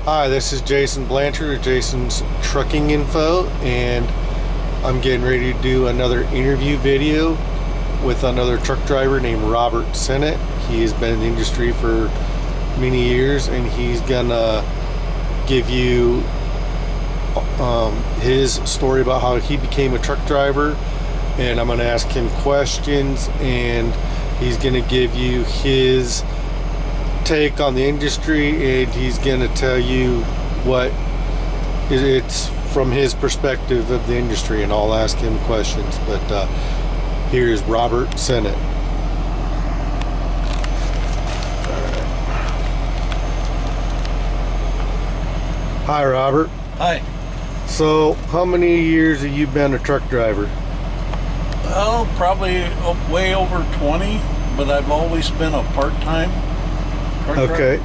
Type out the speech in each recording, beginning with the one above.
Hi, this is Jason Blanchard of Jason's Trucking Info, and I'm getting ready to do another interview video with another truck driver named Robert Sinnott. He has been in the industry for many years, and he's gonna give you his story about how he became a truck driver, and I'm gonna ask him questions, and he's gonna give you his take on the industry, and he's gonna tell you what it's from his perspective of the industry, and I'll ask him questions. But here's Robert Sinnott. Hi, Robert. Hi. So how many years have you been a truck driver? Oh, probably way over 20, but I've always been a part-time truck Okay. driver.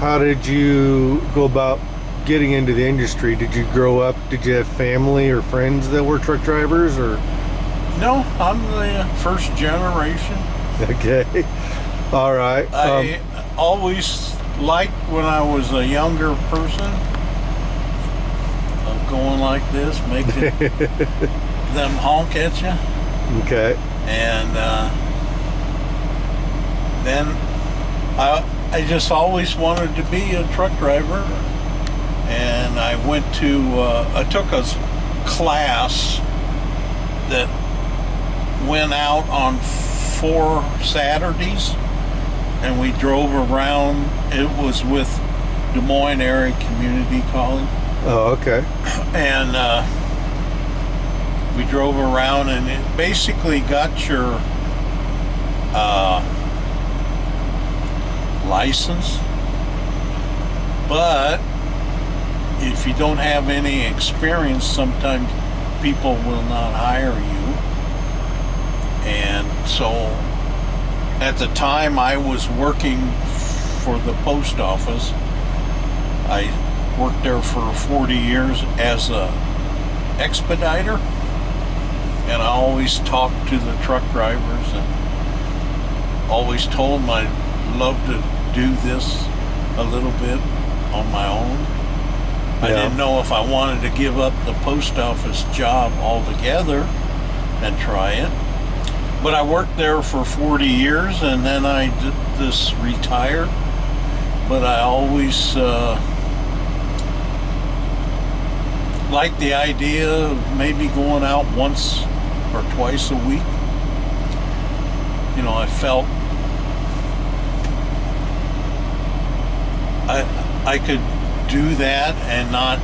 How did you go about getting into the industry? Did you grow up, did you have family or friends that were truck drivers, or? No, I'm the first generation. Okay. All right. I always liked, when I was a younger person, of going like this, making them honk at you. Okay. And then I just always wanted to be a truck driver, and I went to I took a class that went out on 4 Saturdays, and we drove around. It was with Des Moines Area Community College. Oh, okay. And we drove around, and it basically got your license, but if you don't have any experience, sometimes people will not hire you. And so at the time I was working for the post office. I worked there for 40 years as a expediter, and I always talked to the truck drivers and always told them I'd love to do this a little bit on my own. I didn't know if I wanted to give up the post office job altogether and try it. But I worked there for 40 years, and then I did this retired. But I always liked the idea of maybe going out once or twice a week. You know, I felt I could do that and not,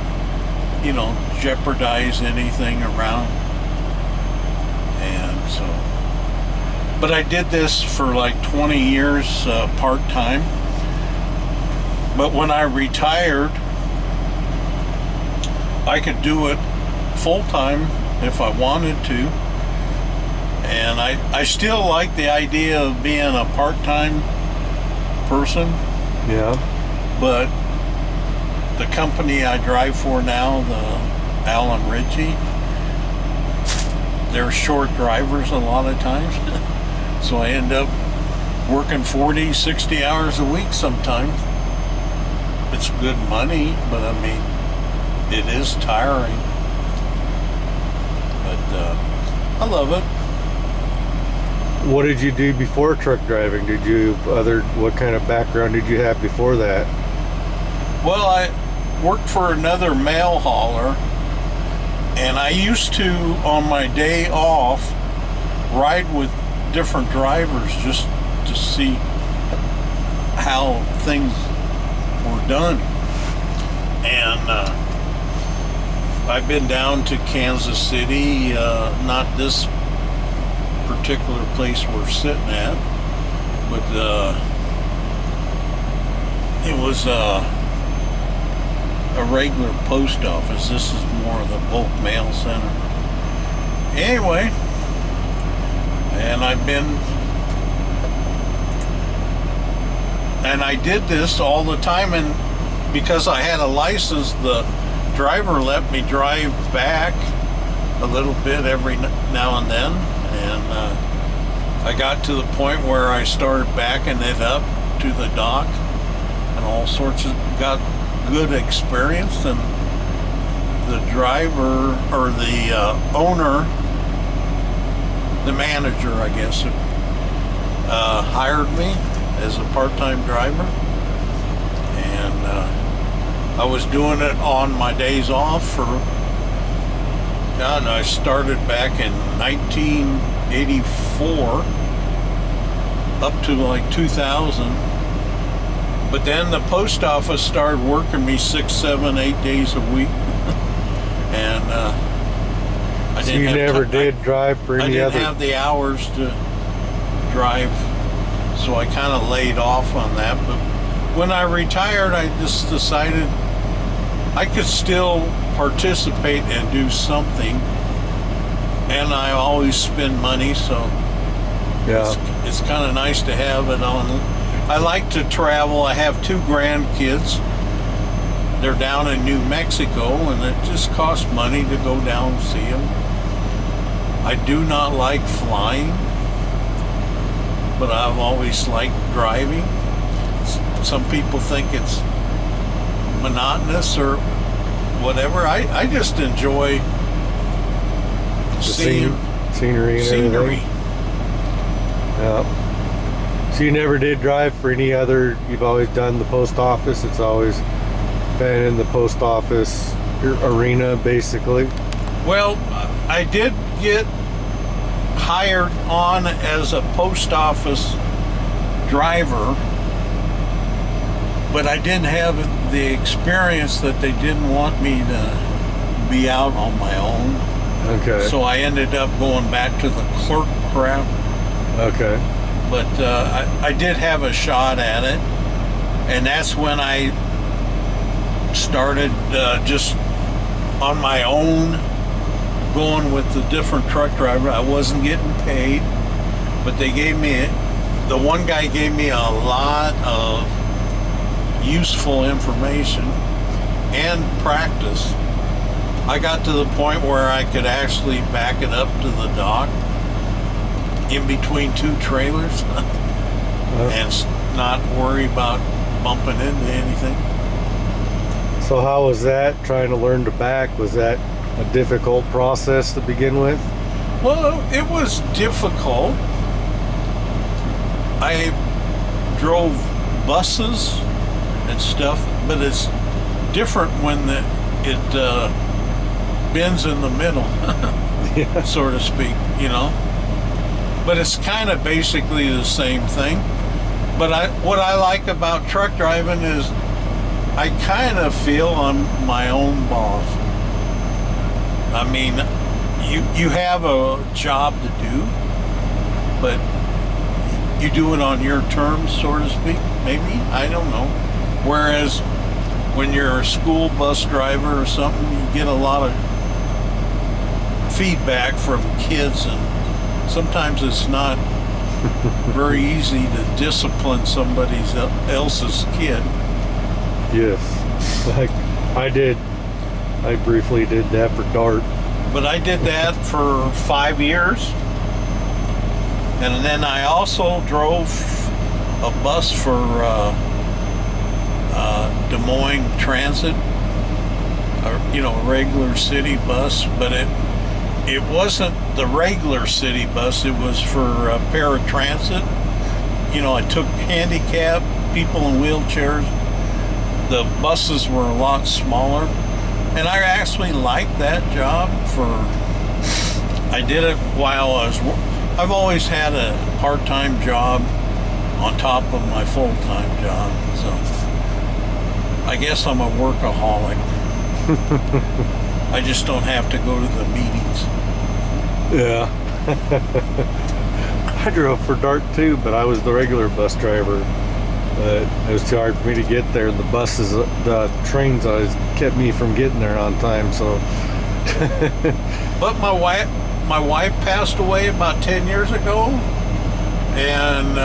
you know, jeopardize anything around. And so, but I did this for like 20 years part-time. But when I retired, I could do it full-time if I wanted to. And I still like the idea of being a part-time person. Yeah. But the company I drive for now, the Allen Ritchie, they're short drivers a lot of times. So I end up working 40, 60 hours a week sometimes. It's good money, but I mean, it is tiring. But I love it. What did you do before truck driving? What kind of background did you have before that? Well, I worked for another mail hauler, and I used to, on my day off, ride with different drivers just to see how things were done. And I've been down to Kansas City, not this particular place we're sitting at, but it was a regular post office. This is more of the bulk mail center. Anyway, and I did this all the time, and because I had a license, the driver let me drive back a little bit every now and then, and I got to the point where I started backing it up to the dock and all sorts of, got good experience, and the driver, or the owner, the manager, I guess, hired me as a part-time driver, and I was doing it on my days off for, God, I started back in 1984 up to like 2000. But then the post office started working me 6, 7, 8 days a week. And I So didn't you have never did drive for I any didn't other? have the hours to drive, so I kind of laid off on that. But when I retired, I just decided I could still participate and do something, and I always spend money, so Yeah. it's kind of nice to have it on. I like to travel. I have 2 grandkids. They're down in New Mexico, and it just costs money to go down and see them. I do not like flying, but I've always liked driving. Some people think it's monotonous or whatever. I just enjoy The seeing scenery and scenery. everything. Yeah. So you never did drive for any other, you've always done the post office, it's always been in the post office arena, basically. Well, I did get hired on as a post office driver, but I didn't have the experience that they didn't want me to be out on my own. Okay. So I ended up going back to the clerk crap. Okay. But I did have a shot at it, and that's when I started just on my own, going with the different truck driver. I wasn't getting paid, but they gave me, the one guy gave me a lot of useful information and practice. I got to the point where I could actually back it up to the dock in between 2 trailers and not worry about bumping into anything. So how was that, trying to learn to back? Was that a difficult process to begin with? Well, it was difficult. I drove buses and stuff, but it's different when it bends in the middle, Yeah. so to speak, you know. But it's kind of basically the same thing. But what I like about truck driving is I kind of feel I'm my own boss. I mean, you have a job to do, but you do it on your terms, so to speak, maybe, I don't know. Whereas when you're a school bus driver or something, you get a lot of feedback from kids, and sometimes it's not very easy to discipline somebody else's kid. Yes. Like I briefly did that for Dart. But I did that for 5 years. And then I also drove a bus for Des Moines Transit, a regular city bus, but it wasn't the regular city bus. It was for paratransit. I took handicapped people in wheelchairs. The buses were a lot smaller, and I actually liked that job. I did it while I've always had a part-time job on top of my full-time job, so I guess I'm a workaholic. I just don't have to go to the meetings. Yeah. I drove for Dart too, but I was the regular bus driver. It was too hard for me to get there. The trains always kept me from getting there on time. So, but my wife passed away about 10 years ago, and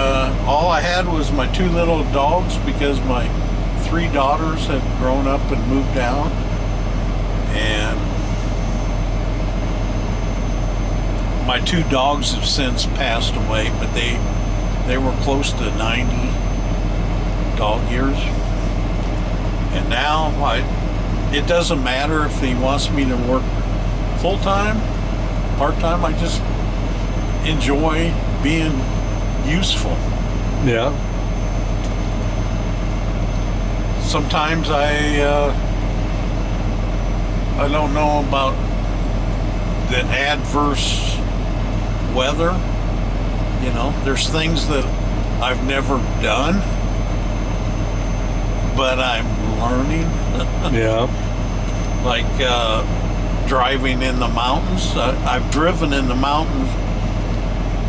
all I had was my 2 little dogs because my 3 daughters had grown up and moved out, and my two dogs have since passed away, but they were close to 90 dog years. And now it doesn't matter if he wants me to work full-time, part-time. I just enjoy being useful. Yeah. Sometimes I don't know about the adverse weather. You know, there's things that I've never done, but I'm learning. Yeah. Like driving in the mountains. I've driven in the mountains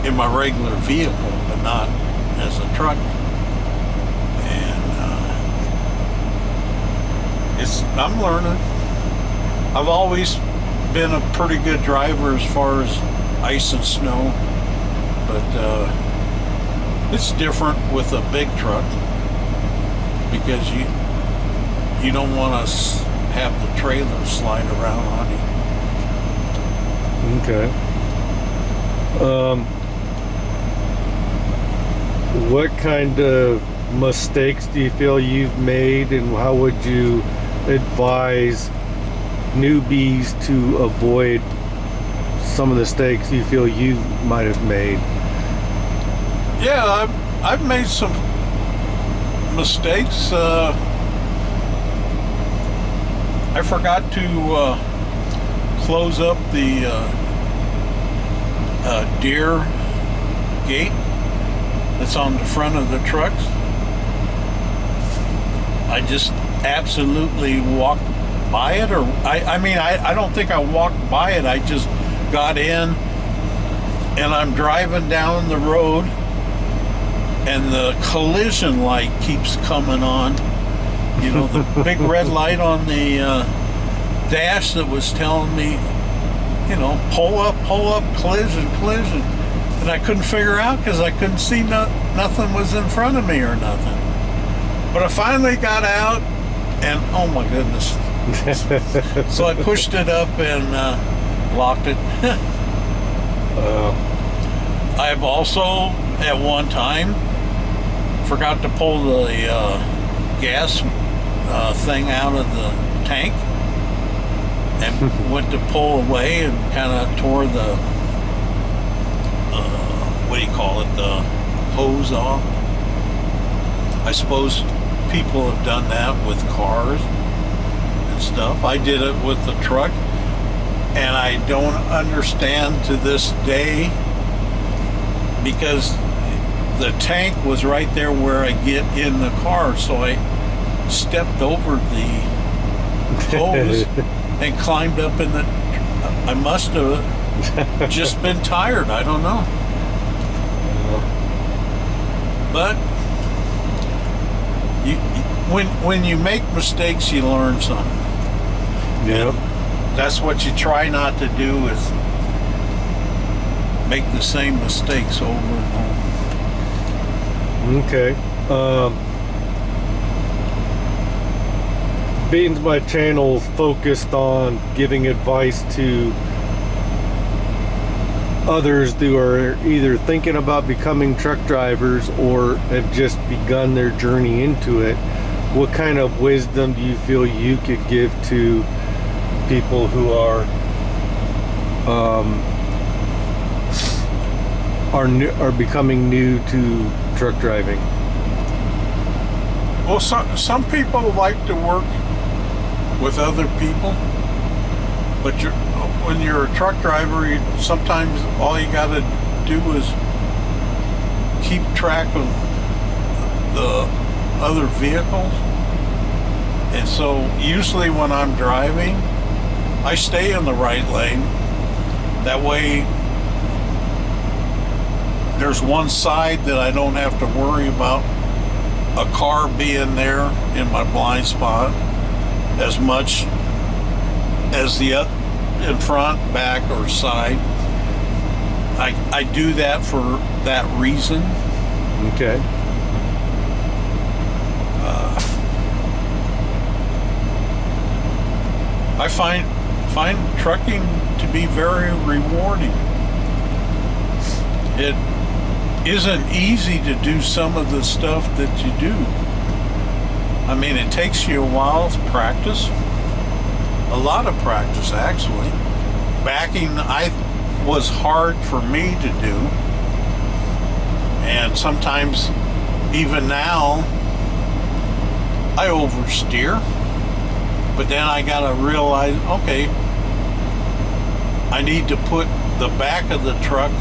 in my regular vehicle, but not as a truck. And I'm learning. I've always been a pretty good driver as far as ice and snow, but it's different with a big truck because you don't want to have the trailer slide around on you. Okay. What kind of mistakes do you feel you've made, and how would you advise newbies to avoid some of the mistakes you feel you might have made? Yeah, I've made some mistakes. I forgot to close up the deer gate that's on the front of the trucks. I just absolutely walked by it, or I don't think I walked by it. I just got in, and I'm driving down the road, and the collision light keeps coming on. You know, the big red light on the dash that was telling me, you know, pull up, collision. And I couldn't figure out because I couldn't see nothing was in front of me or nothing. But I finally got out, and oh my goodness. So I pushed it up and locked it. I've also, at one time, forgot to pull the gas thing out of the tank, and went to pull away and kind of tore the what do you call it, the hose off. I suppose people have done that with cars and stuff. I did it with the truck, and I don't understand to this day, because the tank was right there where I get in the car, so I stepped over the hose and climbed up in the. I must have just been tired. I don't know. But when you make mistakes, you learn something. Yeah. That's what you try not to do, is make the same mistakes over and over. Okay. Being my channel's focused on giving advice to others who are either thinking about becoming truck drivers or have just begun their journey into it, what kind of wisdom do you feel you could give to people who are becoming new to truck driving? Well, some people like to work with other people, but when you're a truck driver, sometimes all you got to do is keep track of the other vehicles. And so usually when I'm driving, I stay in the right lane. That way there's one side that I don't have to worry about a car being there in my blind spot as much as the in front, back, or side. I do that for that reason. Okay. I find trucking to be very rewarding. it isn't easy to do some of the stuff that you do. I mean, it takes you a while to practice. A lot of practice, actually. Backing was hard for me to do. And sometimes, even now, I oversteer. But then I gotta realize, okay, I need to put the back of the truck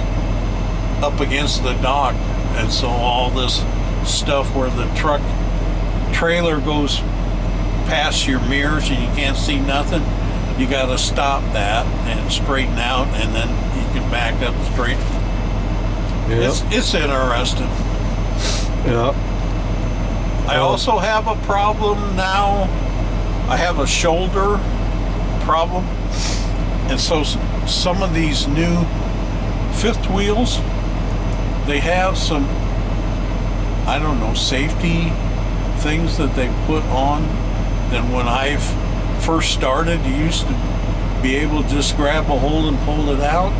up against the dock. And so all this stuff where the truck trailer goes past your mirrors and you can't see nothing, you got to stop that and straighten out, and then you can back up straight. Yep. It's interesting. Yeah. I also have a problem now. I have a shoulder problem, and so some of these new fifth wheels, they have some, I don't know, safety things that they put on. Then when I first started, you used to be able to just grab a hold and pull it out,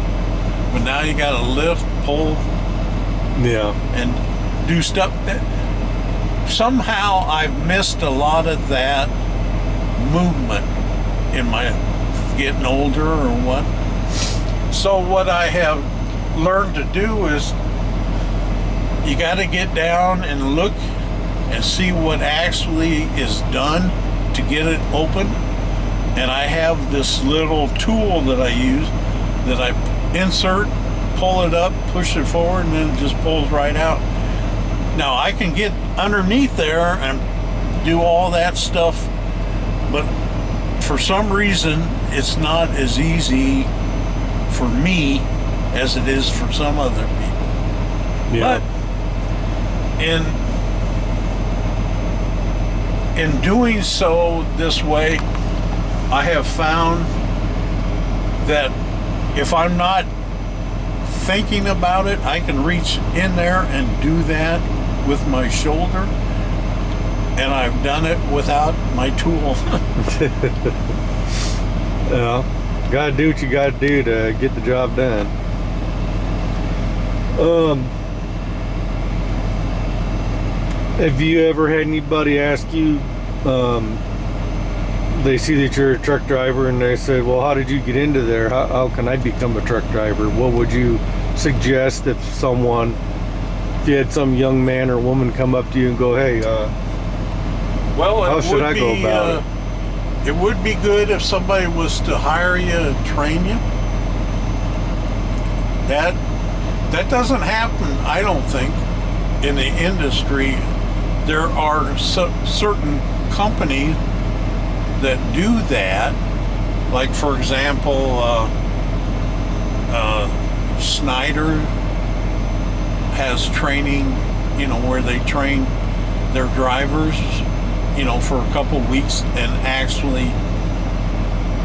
but now you got to lift, pull, and do stuff. Somehow I've missed a lot of that movement in my getting older or what. So what I have learned to do is you got to get down and look and see what actually is done to get it open. And I have this little tool that I use that I insert, pull it up, push it forward, and then it just pulls right out. Now I can get underneath there and do all that stuff, but for some reason it's not as easy for me as it is for some other people. Yeah. But in doing so this way, I have found that if I'm not thinking about it, I can reach in there and do that with my shoulder, and I've done it without my tool. Yeah, gotta do what you gotta do to get the job done. Have you ever had anybody ask you, they see that you're a truck driver and they said, well, how did you get into there? How can I become a truck driver? What would you suggest if you had some young man or woman come up to you and go, hey, how should I go about it? It would be good if somebody was to hire you and train you. That doesn't happen, I don't think, in the industry. There are certain companies that do that. Like, for example, Snyder has training, where they train their drivers, for a couple weeks and actually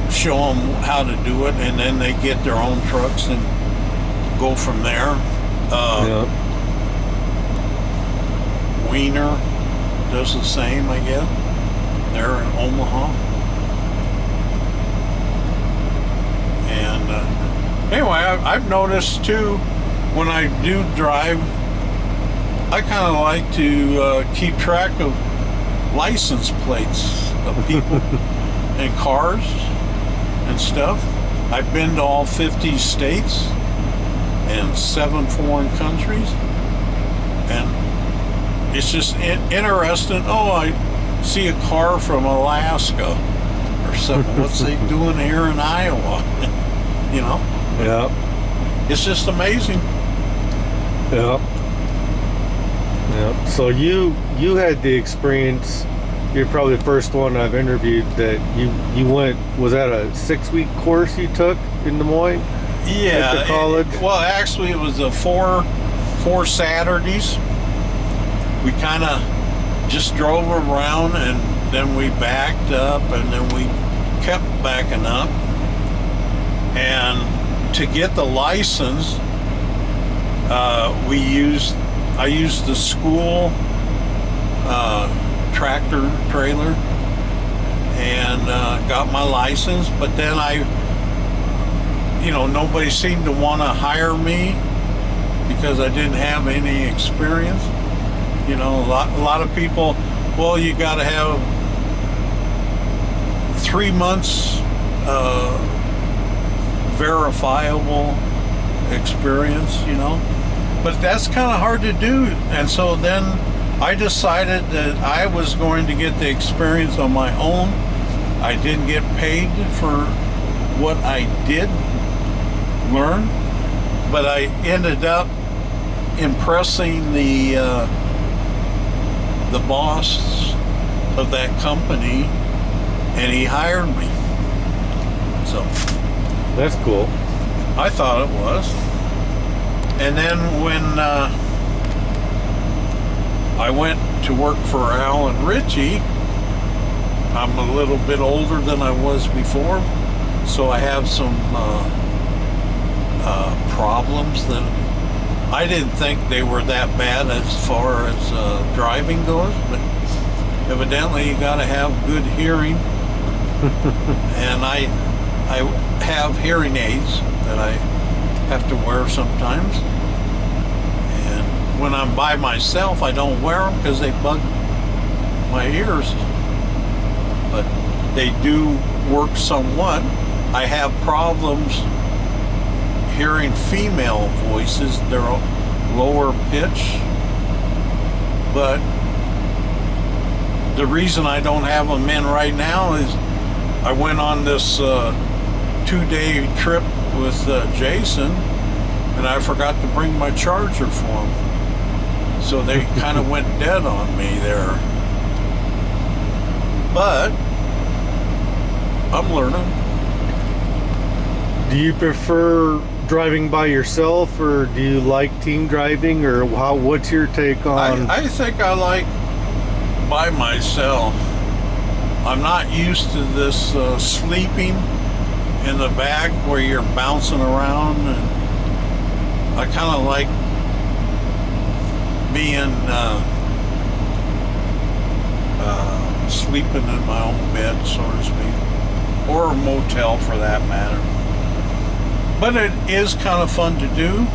show them how to do it, and then they get their own trucks and go from there. Wiener does the same, I guess. They're in Omaha. And anyway, I've noticed too, when I do drive, I kind of like to keep track of license plates of people and cars and stuff. I've been to all 50 states and 7 foreign countries, and it's just interesting. Oh, I see a car from Alaska or something. What's they doing here in Iowa? Yeah. It's just amazing. Yeah. Yeah. So you had the experience. You're probably the first one I've interviewed that you went. Was that a 6-week course you took in Des Moines? Yeah. At the college. Well, actually, it was a four Saturdays. We kind of just drove around, and then we backed up, and then we kept backing up. And to get the license, I used the school tractor trailer and got my license, but then nobody seemed to want to hire me because I didn't have any experience. You know, a lot of people, well, you got to have 3 months verifiable experience, you know, but that's kind of hard to do. And so then I decided that I was going to get the experience on my own. I didn't get paid for what I did learn, but I ended up impressing the boss of that company, and he hired me. So That's cool. I thought it was. And then when I went to work for Alan Ritchie, I'm a little bit older than I was before, so I have some problems that I didn't think they were that bad as far as driving goes, but evidently you got to have good hearing. And I have hearing aids that I have to wear sometimes. And when I'm by myself, I don't wear them because they bug my ears. But they do work somewhat. I have problems hearing female voices. They're lower pitch. But the reason I don't have them in right now is I went on this 2-day trip with Jason, and I forgot to bring my charger for him. So they kind of went dead on me there. But I'm learning. Do you prefer driving by yourself, or do you like team driving, or what's your take on? I think I like by myself. I'm not used to this sleeping in the back where you're bouncing around, and I kind of like being sleeping in my own bed, so to speak, or a motel for that matter. But it is kind of fun to do,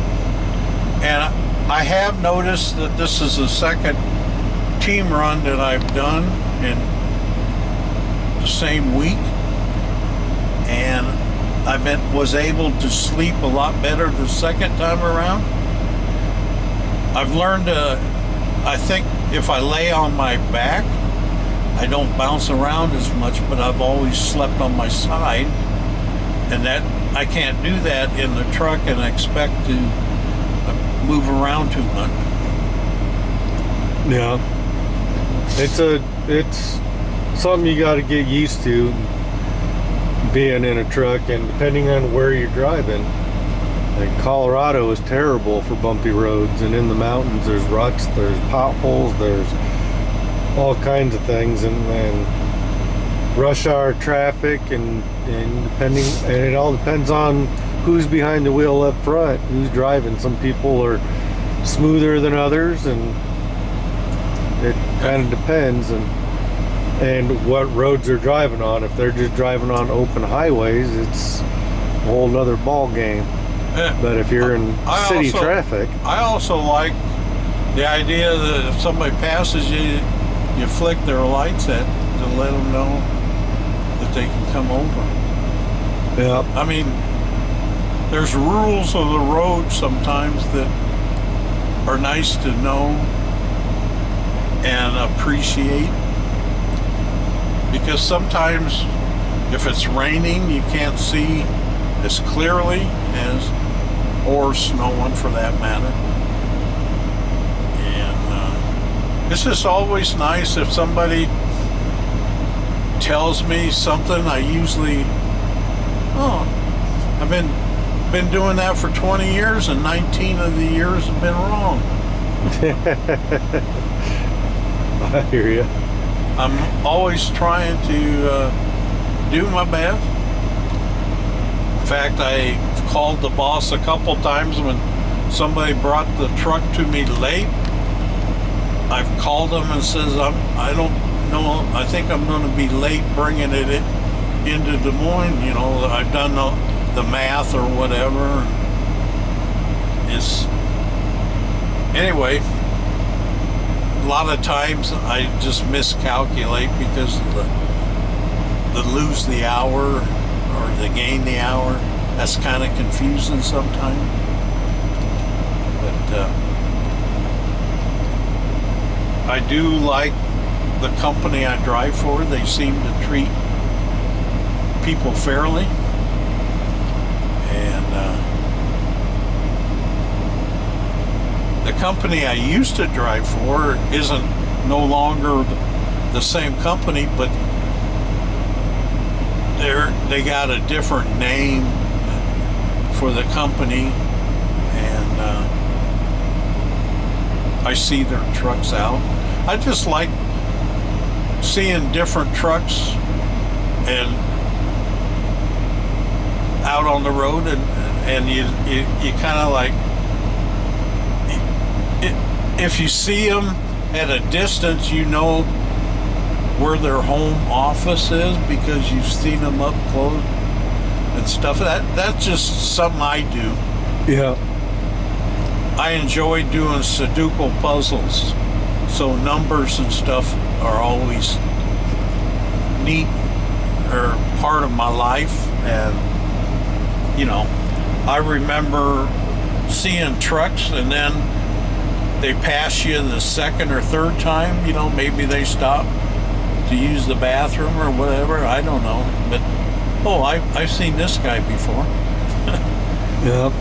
and I have noticed that this is the second team run that I've done in the same week, and I was able to sleep a lot better the second time around. I've learned I think if I lay on my back, I don't bounce around as much, but I've always slept on my side, and that I can't do that in the truck and expect to move around too much. Yeah, it's something you got to get used to, being in a truck, and depending on where you're driving. Like Colorado is terrible for bumpy roads, and in the mountains there's ruts, there's potholes, there's all kinds of things, and rush hour traffic, and it all depends on who's behind the wheel up front, who's driving. Some people are smoother than others, and it kind of depends, and what roads they're driving on. If they're just driving on open highways, it's a whole nother ball game. But if you're in city traffic, I also like the idea that if somebody passes you, you flick their lights at to let them know that they can come over. yeah, I mean, there's rules of the road sometimes that are nice to know and appreciate, because sometimes if it's raining, you can't see as clearly as, or snowing for that matter. And it's just always nice if somebody tells me something. I usually, I've been doing that for 20 years, and 19 of the years have been wrong. I hear you. I'm always trying to do my best. In fact, I called the boss a couple times when somebody brought the truck to me late. I've called him and says, I don't know, I think I'm going to be late bringing it into Des Moines. You know, I've done the math or whatever. anyway, a lot of times I just miscalculate because of the lose the hour or the gain the hour. That's kind of confusing sometimes. But I do like the company I drive for. They seem to treat people fairly. And the company I used to drive for isn't no longer the same company, but they got a different name for the company, and I see their trucks out. I just like seeing different trucks and out on the road, and you kind of like, if you see them at a distance, you know where their home office is because you've seen them up close and stuff. That's just something I do. Yeah. I enjoy doing Sudoku puzzles, so numbers and stuff are always neat or part of my life. And you know, I remember seeing trucks and then they pass you the second or third time, you know, maybe they stop to use the bathroom or whatever, I don't know. But, oh, I've seen this guy before. Yeah.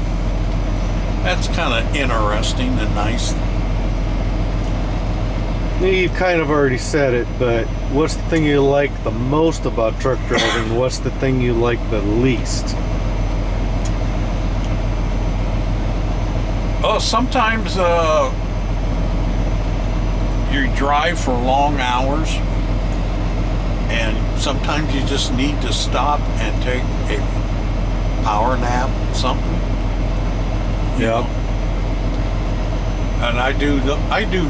That's kind of interesting and nice. You've kind of already said it, but what's the thing you like the most about truck driving? What's the thing you like the least? Oh, sometimes you drive for long hours, and sometimes you just need to stop and take a power nap, something. Yeah. And I do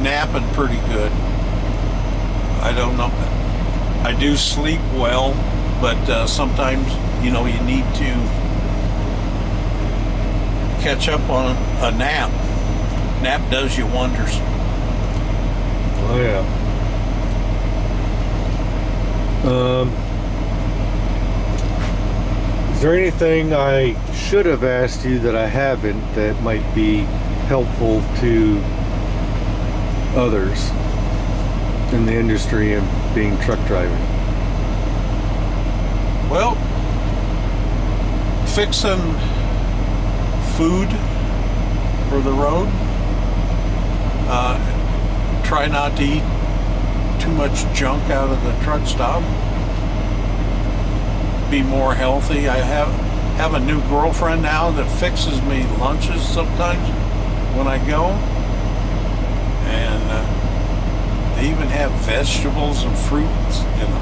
napping pretty good. I don't know. I do sleep well, but sometimes, you know, you need to catch up on a nap. Nap does you wonders. Oh yeah. Is there anything I should have asked you that I haven't that might be helpful to others in the industry of being truck driving? Well, fixing food for the road. Try not to eat too much junk out of the truck stop. Be more healthy. I have a new girlfriend now that fixes me lunches sometimes when I go, and they even have vegetables and fruits, you know.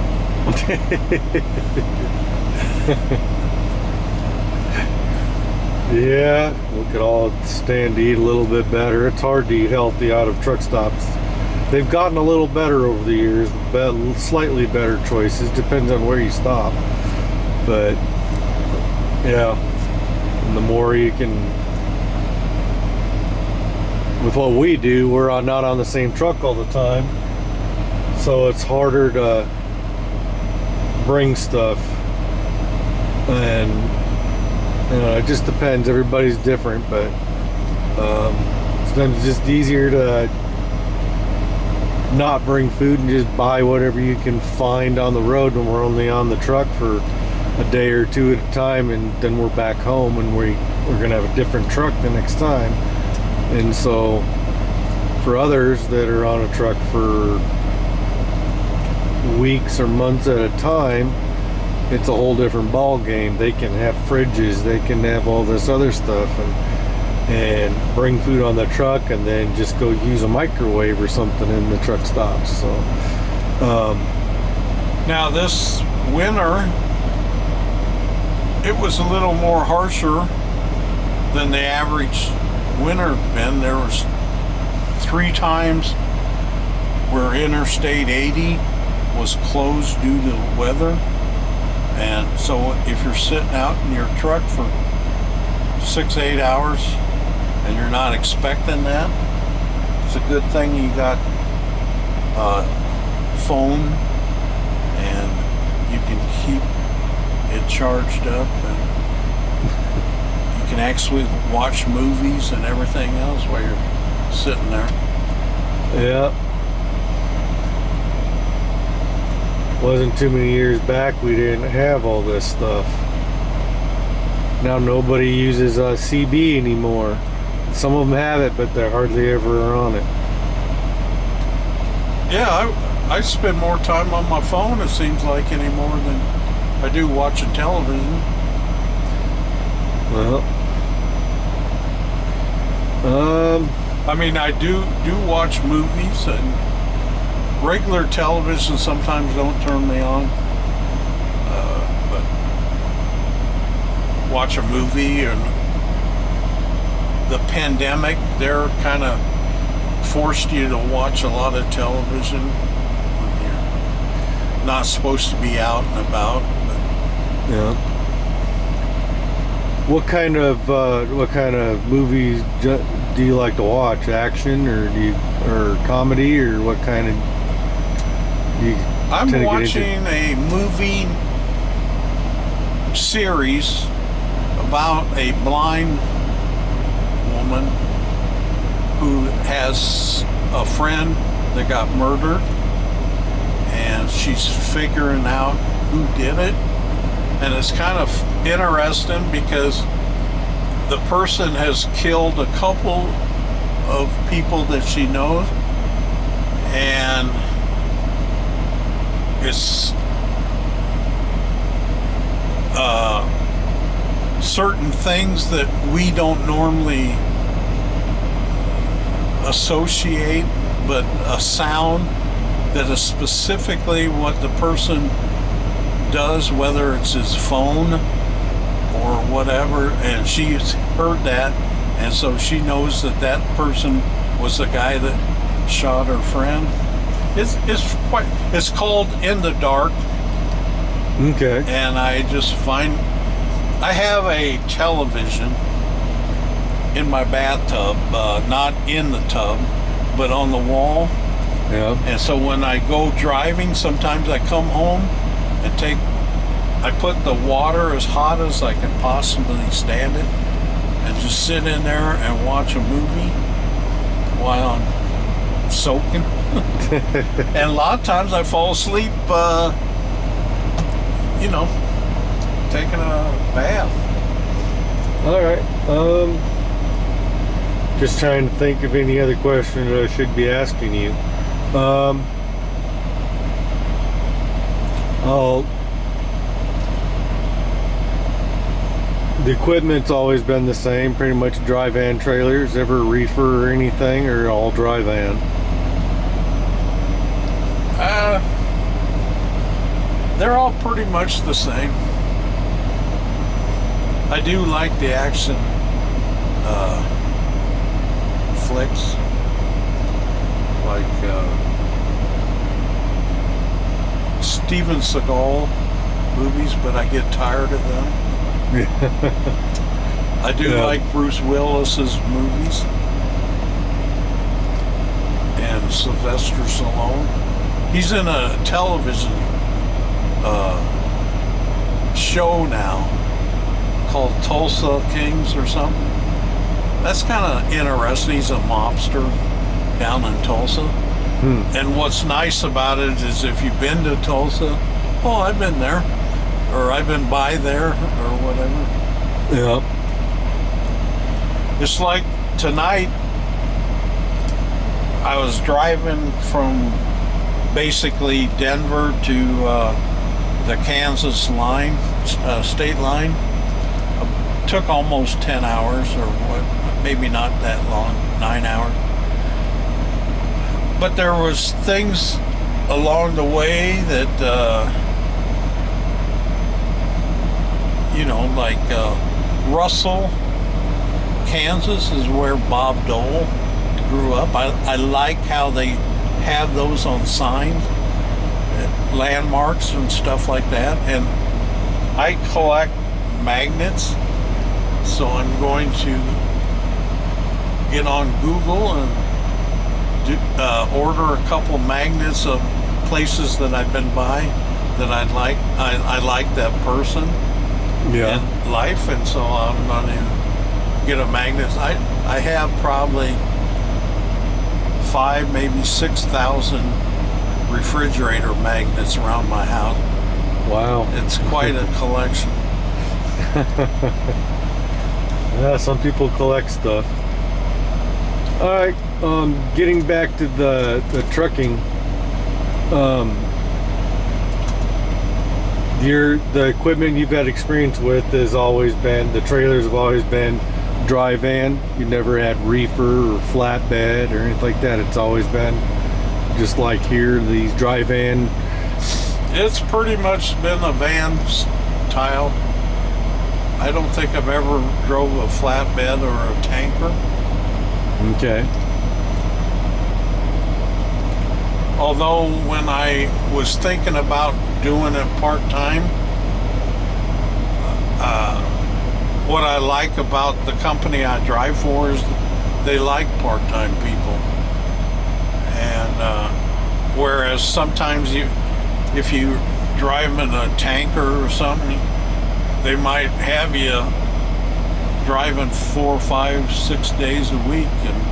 Yeah, we could all stand to eat a little bit better. It's hard to eat healthy out of truck stops. They've gotten a little better over the years, slightly better choices, depends on where you stop. But yeah, and the more you can, with what we do, we're not on the same truck all the time, so it's harder to bring stuff, and you know, it just depends. Everybody's different, but sometimes it's just easier to not bring food and just buy whatever you can find on the road when we're only on the truck for a day or two at a time, and then we're back home, and we're gonna have a different truck the next time. And so for others that are on a truck for weeks or months at a time, it's a whole different ball game. They can have fridges, they can have all this other stuff, and bring food on the truck, and then just go use a microwave or something in the truck stops. So now this winter, it was a little more harsher than the average winter been. There was 3 times where Interstate 80 was closed due to weather. And so if you're sitting out in your truck for 6-8 hours and you're not expecting that, It's a good thing you got a phone and you can keep it charged up, and you can actually watch movies and everything else while you're sitting there. Yeah. Wasn't too many years back we didn't have all this stuff. Now nobody uses CB anymore. Some of them have it, but they're hardly ever on it. Yeah, I spend more time on my phone, it seems like, anymore than I do watching television. Well, I mean, I do watch movies, and regular television sometimes don't turn me on. But watch a movie, and the pandemic, they're kind of forced you to watch a lot of television when you're not supposed to be out and about. But yeah. What kind of movies do you like to watch? Action or or comedy, or what kind of? I'm watching a movie series about a blind woman who has a friend that got murdered, and she's figuring out who did it. And it's kind of interesting because the person has killed a couple of people that she knows, and it's certain things that we don't normally associate, but a sound that is specifically what the person does, whether it's his phone or whatever, and she's heard that, and so she knows that that person was the guy that shot her friend. It's called In the Dark. Okay. And I have a television in my bathtub, not in the tub, but on the wall. Yeah. And so when I go driving, sometimes I come home and I put the water as hot as I can possibly stand it, and just sit in there and watch a movie while I'm soaking. And a lot of times I fall asleep, taking a bath. All right. Just trying to think of any other questions that I should be asking you. The equipment's always been the same, pretty much dry van trailers. Ever reefer or anything, or all dry van? They're all pretty much the same. I do like the action flicks, like Steven Seagal movies, but I get tired of them. I do like Bruce Willis's movies and Sylvester Stallone. He's in a television show now called Tulsa Kings or something. That's kind of interesting. He's a mobster down in Tulsa. And what's nice about it is if you've been to Tulsa, I've been there, or I've been by there, or whatever. Yeah. It's like tonight, I was driving from basically Denver to the Kansas line, state line. Took almost 10 hours, or what, maybe not that long, 9 hours. But there was things along the way that, like Russell, Kansas is where Bob Dole grew up. I like how they have those on signs, landmarks and stuff like that. And I collect magnets, so I'm going to get on Google and order a couple magnets of places that I've been by that I like that person in life, and so I'm going to get a magnet. I have probably 5, maybe 6,000 refrigerator magnets around my house. Wow. It's quite a collection. Yeah, some people collect stuff. All right, getting back to the trucking. The equipment you've had experience with has always been, the trailers have always been dry van. You never had reefer or flatbed or anything like that. It's always been just like here, these dry van. It's pretty much been a van style. I don't think I've ever drove a flatbed or a tanker. Okay. Although when I was thinking about doing it part-time, what I like about the company I drive for is they like part-time people. And whereas sometimes if you drive in a tanker or something, they might have you driving 4, 5, 6 days a week, and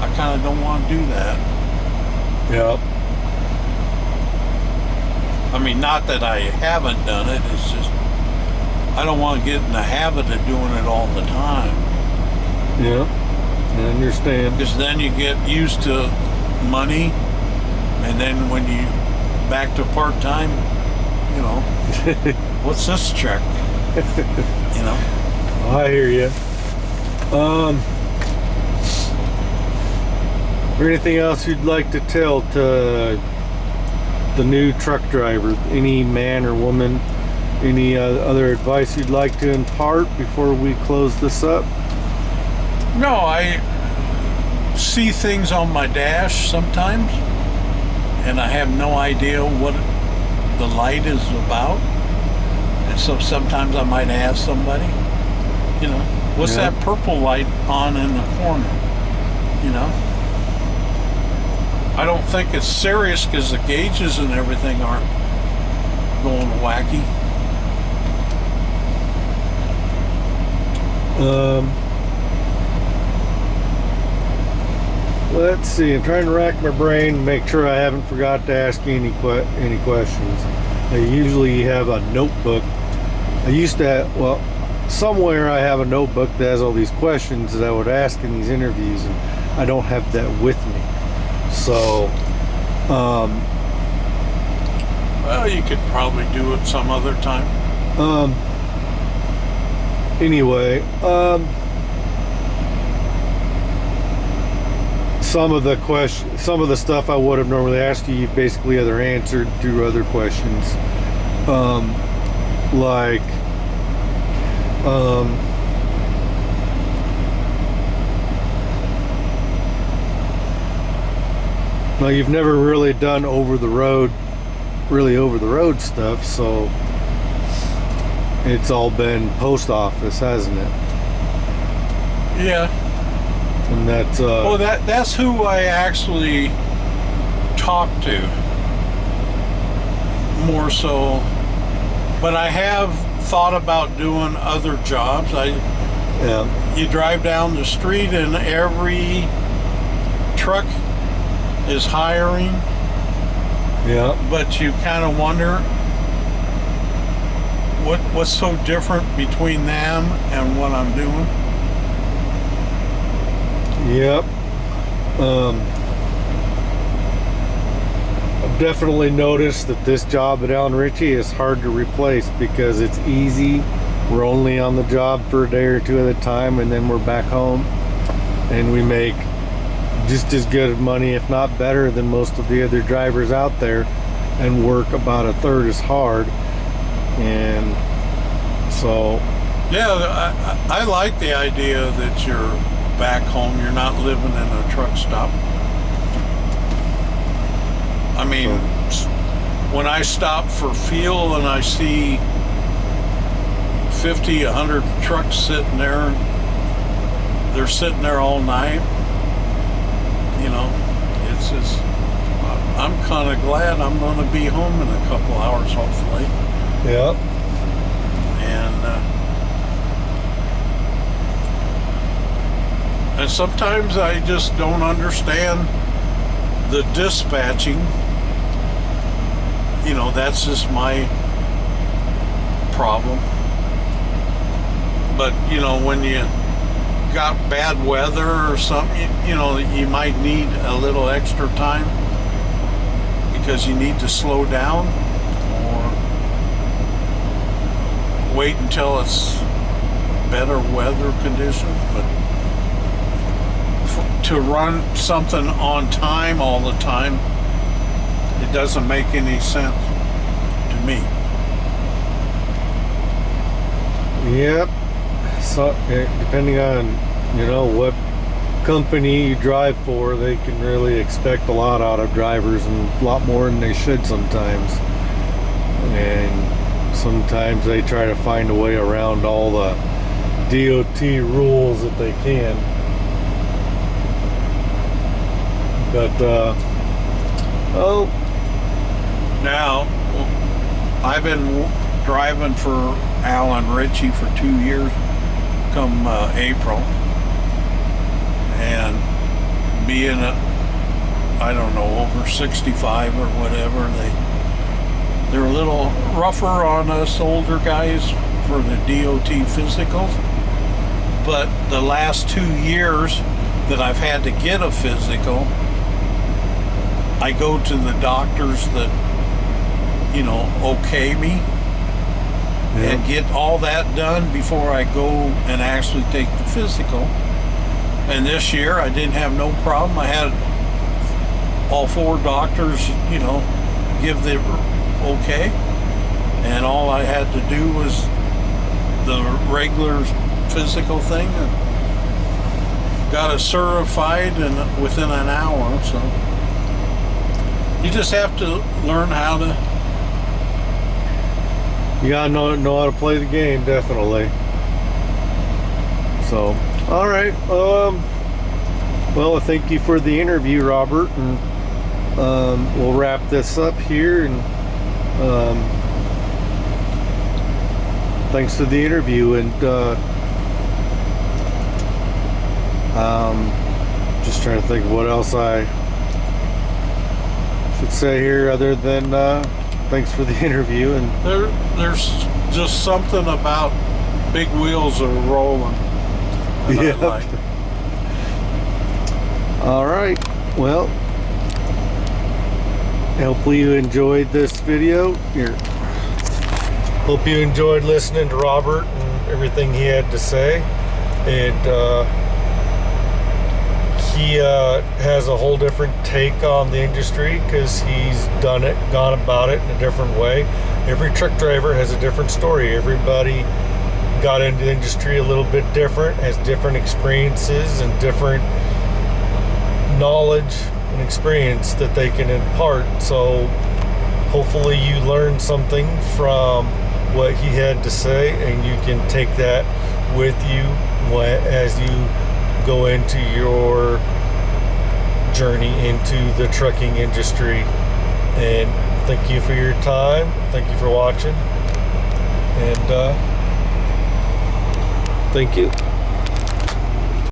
I kind of don't want to do that. Yep. I mean, not that I haven't done it, it's just I don't want to get in the habit of doing it all the time. Yeah, I understand. Because then you get used to money, and then when you back to part-time, you know, what's this check? You know? I hear you. Or anything else you'd like to tell to the new truck driver? Any man or woman? Any other advice you'd like to impart before we close this up? No, I see things on my dash sometimes, and I have no idea what the light is about. And so sometimes I might ask somebody, you know, what's that purple light on in the corner? You know? I don't think it's serious because the gauges and everything aren't going wacky. Let's see. I'm trying to rack my brain and make sure I haven't forgot to ask you any questions. I usually have a notebook. I used to have, well, somewhere I have a notebook that has all these questions that I would ask in these interviews, and I don't have that with me. So, well, you could probably do it some other time. Anyway, some of the stuff I would have normally asked you, you basically either answered through other questions. Now you've never really done over the road stuff, so it's all been post office, hasn't it? Yeah. And that's well, that's who I actually talk to more so. But I have thought about doing other jobs. You drive down the street and every truck is hiring. Yeah. But you kind of wonder what's so different between them and what I'm doing. Yep. I've definitely noticed that this job at Allen Ritchie is hard to replace because it's easy. We're only on the job for a day or two at a time, and then we're back home, and we make just as good of money, if not better, than most of the other drivers out there, and work about a third as hard. And so, yeah, I like the idea that you're back home. You're not living in a truck stop. I mean, when I stop for fuel and I see 50, 100 trucks sitting there, they're sitting there all night, you know, it's just, I'm kind of glad I'm going to be home in a couple hours, hopefully. Yep. And sometimes I just don't understand the dispatching. You know, that's just my problem. But, you know, when you got bad weather or something, you know, you might need a little extra time because you need to slow down or wait until it's better weather conditions. But to run something on time all the time, it doesn't make any sense to me. Yep. So depending on, you know, what company you drive for, they can really expect a lot out of drivers, and a lot more than they should sometimes. And sometimes they try to find a way around all the DOT rules that they can. But Now, I've been driving for Alan Ritchie for 2 years come April, and being I don't know, over 65 or whatever, they're a little rougher on us older guys for the DOT physicals. But the last 2 years that I've had to get a physical, I go to the doctors that, you know, okay me, and get all that done before I go and actually take the physical. And this year I didn't have no problem. I had all 4 doctors, you know, give the okay, and all I had to do was the regular physical thing, and got it certified within an hour. So you just have to learn how to. you gotta know how to play the game, definitely. So, all right. Well, thank you for the interview, Robert, and we'll wrap this up here. And thanks for the interview. And just trying to think of what else I should say here, other than thanks for the interview. And There's just something about big wheels are rolling. And I like it. All right. Well, hopefully you enjoyed this video. Here. Hope you enjoyed listening to Robert and everything he had to say. And he has a whole different take on the industry because he's gone about it in a different way. Every truck driver has a different story. Everybody got into the industry a little bit different, has different experiences and different knowledge and experience that they can impart. So hopefully you learned something from what he had to say, and you can take that with you as you go into your journey into the trucking industry. And thank you for your time. Thank you for watching. And thank you.